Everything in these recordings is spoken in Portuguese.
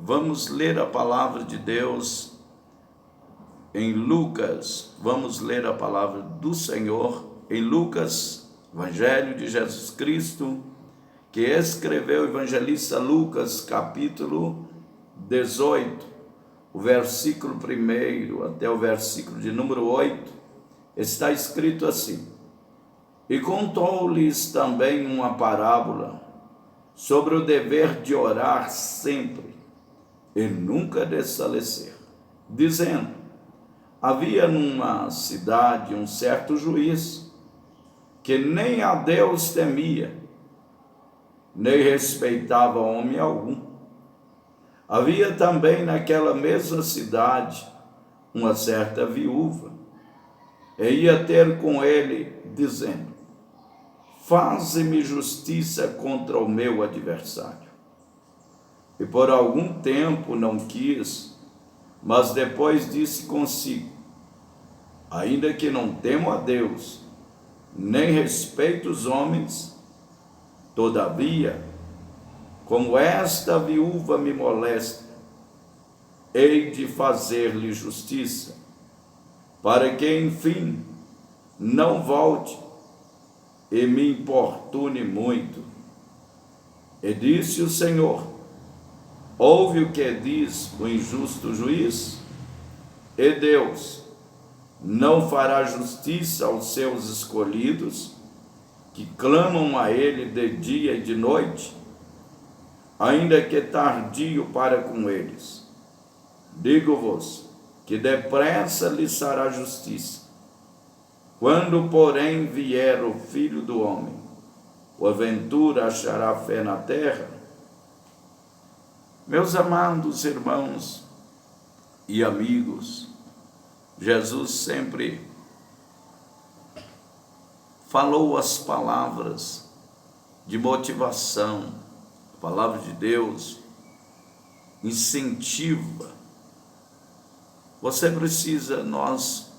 Vamos ler a palavra de Deus em Lucas. Vamos ler a palavra do Senhor em Lucas, Evangelho de Jesus Cristo, que escreveu o evangelista Lucas, capítulo 18, o versículo 1 até o versículo de número 8, está escrito assim: E contou-lhes também uma parábola sobre o dever de orar sempre e nunca desfalecer, dizendo: Havia numa cidade um certo juiz que nem a Deus temia, nem respeitava homem algum. Havia também naquela mesma cidade uma certa viúva, e ia ter com ele, dizendo: Faze-me justiça contra o meu adversário. E por algum tempo não quis, mas depois disse consigo: Ainda que não temo a Deus, nem respeito os homens, todavia, como esta viúva me molesta, hei de fazer-lhe justiça, para que, enfim, não volte e me importune muito. E disse o Senhor: Ouve o que diz o injusto juiz? E Deus não fará justiça aos seus escolhidos, que clamam a ele de dia e de noite, ainda que tardio para com eles? Digo-vos que depressa lhes fará justiça. Quando, porém, vier o Filho do Homem, porventura achará fé na terra? Meus amados irmãos e amigos, Jesus sempre falou as palavras de motivação. A palavra de Deus incentiva. Nós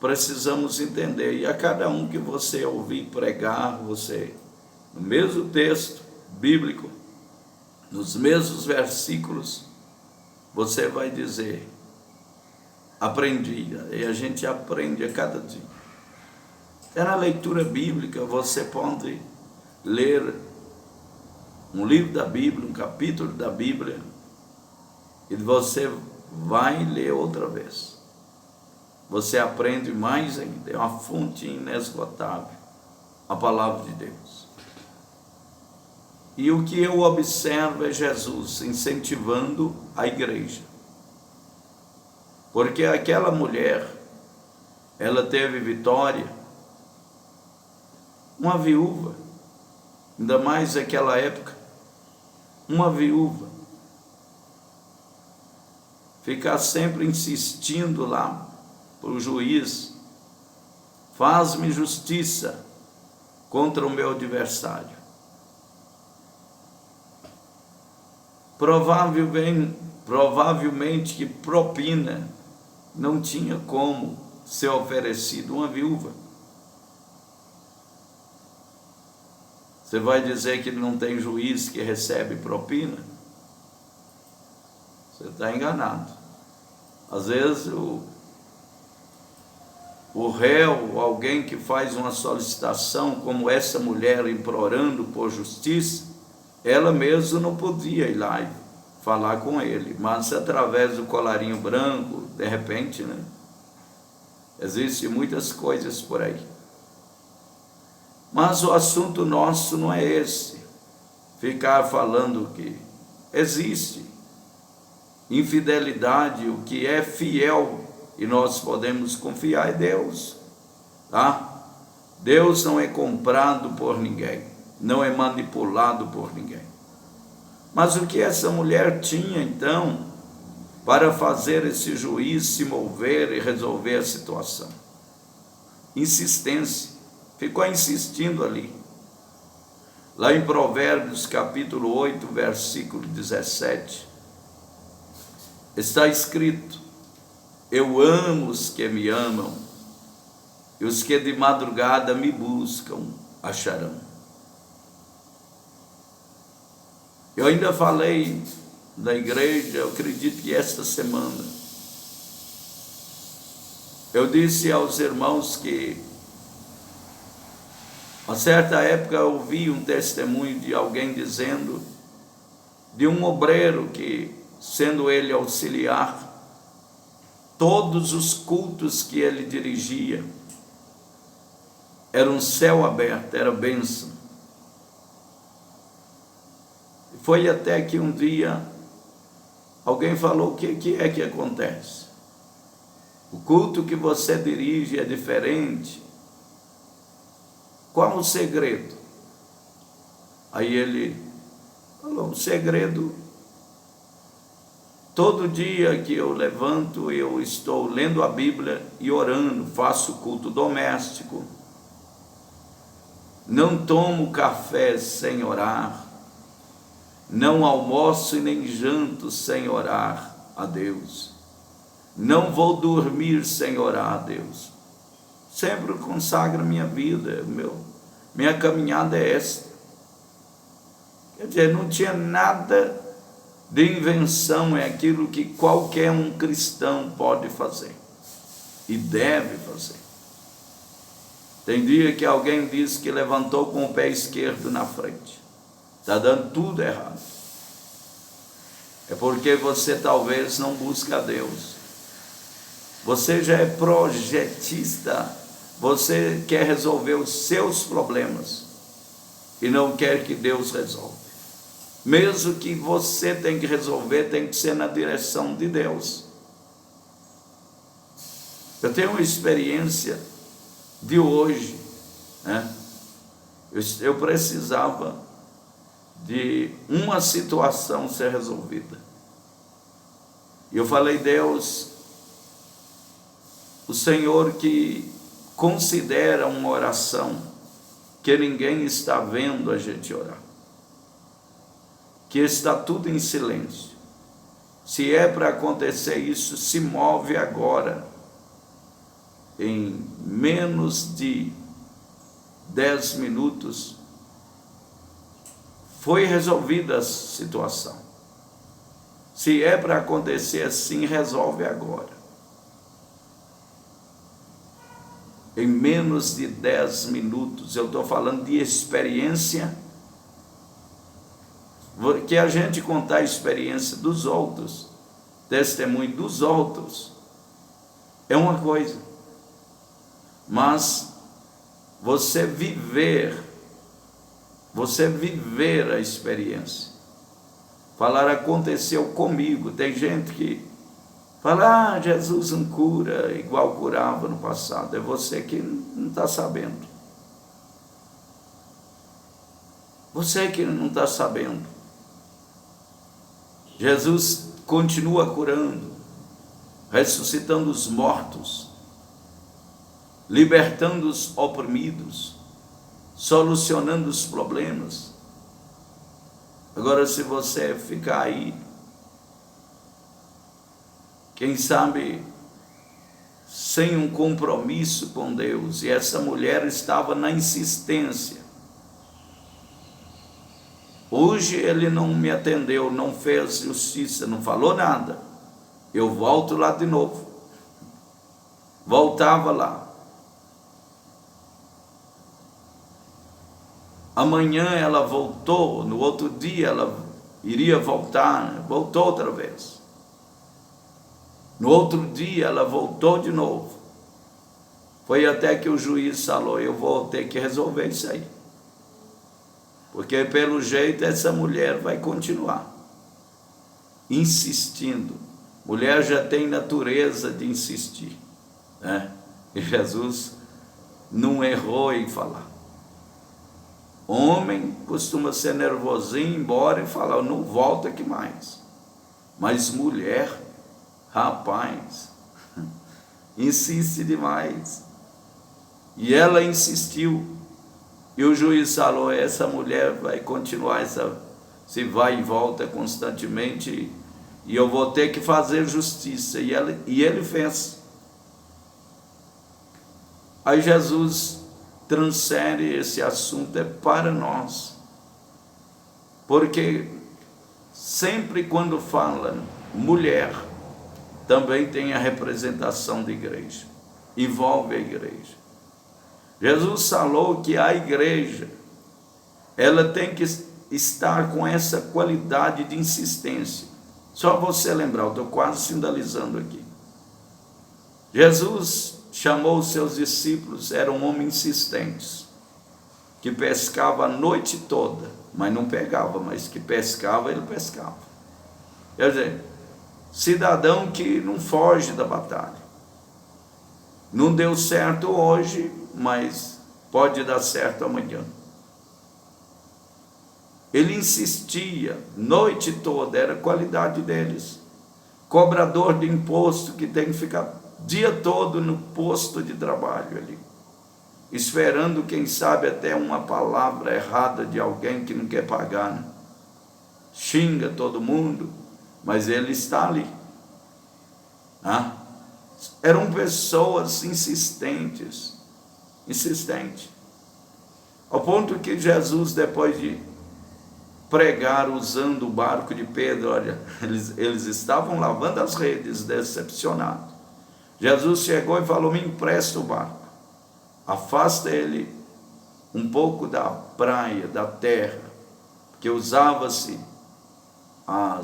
precisamos entender, e a cada um que você ouvir pregar, você, no mesmo texto bíblico, nos mesmos versículos, você vai dizer: aprendi. E a gente aprende a cada dia. É na leitura bíblica, você pode ler um livro da Bíblia, um capítulo da Bíblia, e você vai ler outra vez. Você aprende mais ainda. É uma fonte inesgotável, a palavra de Deus. E o que eu observo é Jesus incentivando a igreja. Porque aquela mulher, ela teve vitória. Uma viúva, ainda mais naquela época, uma viúva, ficar sempre insistindo lá para o juiz: faz-me justiça contra o meu adversário. Provavelmente que propina não tinha como ser oferecido. Uma viúva, você vai dizer que não tem juiz que recebe propina? Você está enganado. Às vezes o réu, alguém que faz uma solicitação, como essa mulher implorando por justiça, ela mesma não podia ir lá e falar com ele, mas através do colarinho branco, de repente, né? Existem muitas coisas por aí. Mas o assunto nosso não é esse, ficar falando que existe infidelidade. O que é fiel e nós podemos confiar é Deus, tá? Deus não é comprado por ninguém, não é manipulado por ninguém. Mas o que essa mulher tinha então para fazer esse juiz se mover e resolver a situação? Insistência. Ficou insistindo ali. Lá em Provérbios capítulo 8, versículo 17, está escrito: Eu amo os que me amam, e os que de madrugada me buscam acharão. Eu ainda falei da igreja, eu acredito que esta semana, eu disse aos irmãos que, a certa época, eu ouvi um testemunho de alguém dizendo, de um obreiro que, sendo ele auxiliar, todos os cultos que ele dirigia, era um céu aberto, era bênção. Foi até que um dia, alguém falou, o que é que acontece? O culto que você dirige é diferente. Qual o segredo? Aí ele falou, o segredo, todo dia que eu levanto, eu estou lendo a Bíblia e orando, faço culto doméstico, não tomo café sem orar, não almoço e nem janto sem orar a Deus, não vou dormir sem orar a Deus, sempre consagro minha vida, minha caminhada é esta. Quer dizer, não tinha nada de invenção, é aquilo que qualquer um cristão pode fazer e deve fazer. Tem dia que alguém diz que levantou com o pé esquerdo na frente, está dando tudo errado. É porque você talvez não busca a Deus. Você já é projetista, você quer resolver os seus problemas e não quer que Deus resolva. Mesmo que você tem que resolver, tem que ser na direção de Deus. Eu tenho uma experiência de hoje, né? Eu precisava de uma situação ser resolvida. E eu falei, Deus, o Senhor que considera uma oração que ninguém está vendo a gente orar, que está tudo em silêncio. Se é para acontecer isso, se move agora. Em menos de 10 minutos, foi resolvida a situação. Se é para acontecer assim, resolve agora. Em menos de 10 minutos, eu estou falando de experiência, que a gente contar a experiência dos outros, testemunho dos outros, é uma coisa, mas você viver a experiência, falar, aconteceu comigo. Tem gente que fala, Jesus não cura igual curava no passado. É você que não está sabendo. Você que não está sabendo. Jesus continua curando, ressuscitando os mortos, libertando os oprimidos, solucionando os problemas. Agora, se você ficar aí, quem sabe, sem um compromisso com Deus, e essa mulher estava na insistência. Hoje ele não me atendeu, não fez justiça, não falou nada. Eu volto lá de novo. Voltava lá. Amanhã ela voltou, no outro dia ela iria voltar, voltou outra vez. No outro dia ela voltou de novo. Foi até que o juiz falou, eu vou ter que resolver isso aí. Porque pelo jeito essa mulher vai continuar insistindo. Mulher já tem natureza de insistir, né? E Jesus não errou em falar. Homem costuma ser nervosinho, embora, e falar, não volta aqui mais. Mas mulher, rapaz, insiste demais. E ela insistiu. E o juiz falou, essa mulher vai continuar, se vai e volta constantemente, e eu vou ter que fazer justiça. E ele fez. Aí Jesus transfere esse assunto para nós. Porque sempre quando fala mulher, também tem a representação da igreja, envolve a igreja. Jesus falou que a igreja, ela tem que estar com essa qualidade de insistência. Só você lembrar, eu estou quase finalizando aqui. Jesus chamou os seus discípulos, eram homens insistentes, que pescava a noite toda, mas não pegava, mas que pescava, ele pescava. Quer dizer, cidadão que não foge da batalha. Não deu certo hoje, mas pode dar certo amanhã. Ele insistia, noite toda, era a qualidade deles. Cobrador de imposto que tem que ficar dia todo no posto de trabalho ali, esperando, quem sabe, até uma palavra errada de alguém que não quer pagar, né? Xinga todo mundo, mas ele está ali. Eram pessoas insistentes, ao ponto que Jesus, depois de pregar usando o barco de Pedro, olha, eles estavam lavando as redes, decepcionados. Jesus chegou e falou: me empresta o barco, afasta ele um pouco da praia, da terra, que usava-se a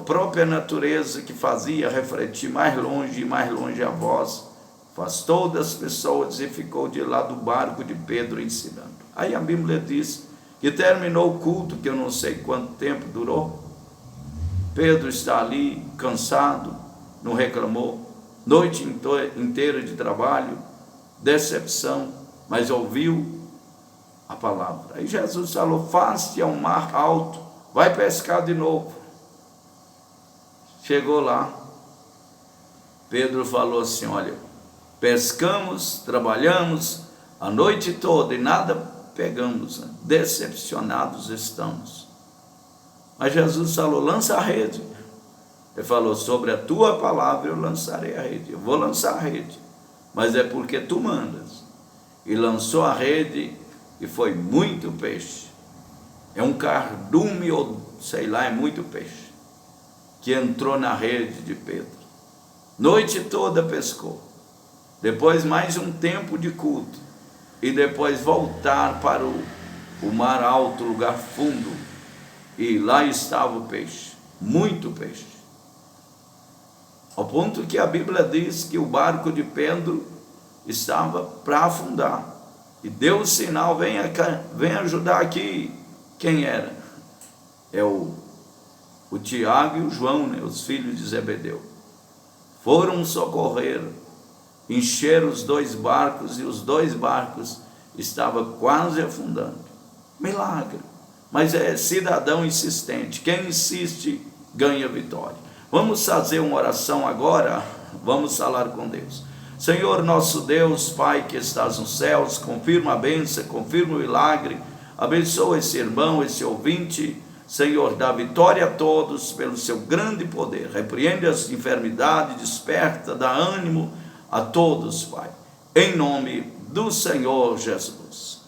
própria natureza, que fazia refletir mais longe e mais longe a voz, afastou das pessoas e ficou de lá do barco de Pedro ensinando. Aí a Bíblia diz que terminou o culto, que eu não sei quanto tempo durou. Pedro está ali, cansado, não reclamou, noite inteira de trabalho, decepção, mas ouviu a palavra. Aí Jesus falou: faste ao mar alto, vai pescar de novo. Chegou lá, Pedro falou assim: olha, pescamos, trabalhamos a noite toda e nada pegamos, né? Decepcionados estamos. Mas Jesus falou: lança a rede. Ele falou: sobre a tua palavra eu lançarei a rede. Eu vou lançar a rede, mas é porque tu mandas. E lançou a rede e foi muito peixe. É um cardume, ou sei lá, é muito peixe, que entrou na rede de Pedro. Noite toda pescou. Depois mais um tempo de culto. E depois voltar para o mar alto, lugar fundo. E lá estava o peixe, muito peixe. Ao ponto que a Bíblia diz que o barco de Pedro estava para afundar. E deu o sinal: vem ajudar aqui. Quem era? É o Tiago e o João, né? Os filhos de Zebedeu. Foram socorrer, encheram os dois barcos e os dois barcos estavam quase afundando. Milagre. Mas é cidadão insistente. Quem insiste ganha vitória. Vamos fazer uma oração agora. Vamos falar com Deus. Senhor nosso Deus, Pai que estás nos céus, confirma a bênção, confirma o milagre, abençoa esse irmão, esse ouvinte. Senhor, dá vitória a todos pelo seu grande poder. Repreende as enfermidades, desperta, dá ânimo a todos, Pai. Em nome do Senhor Jesus.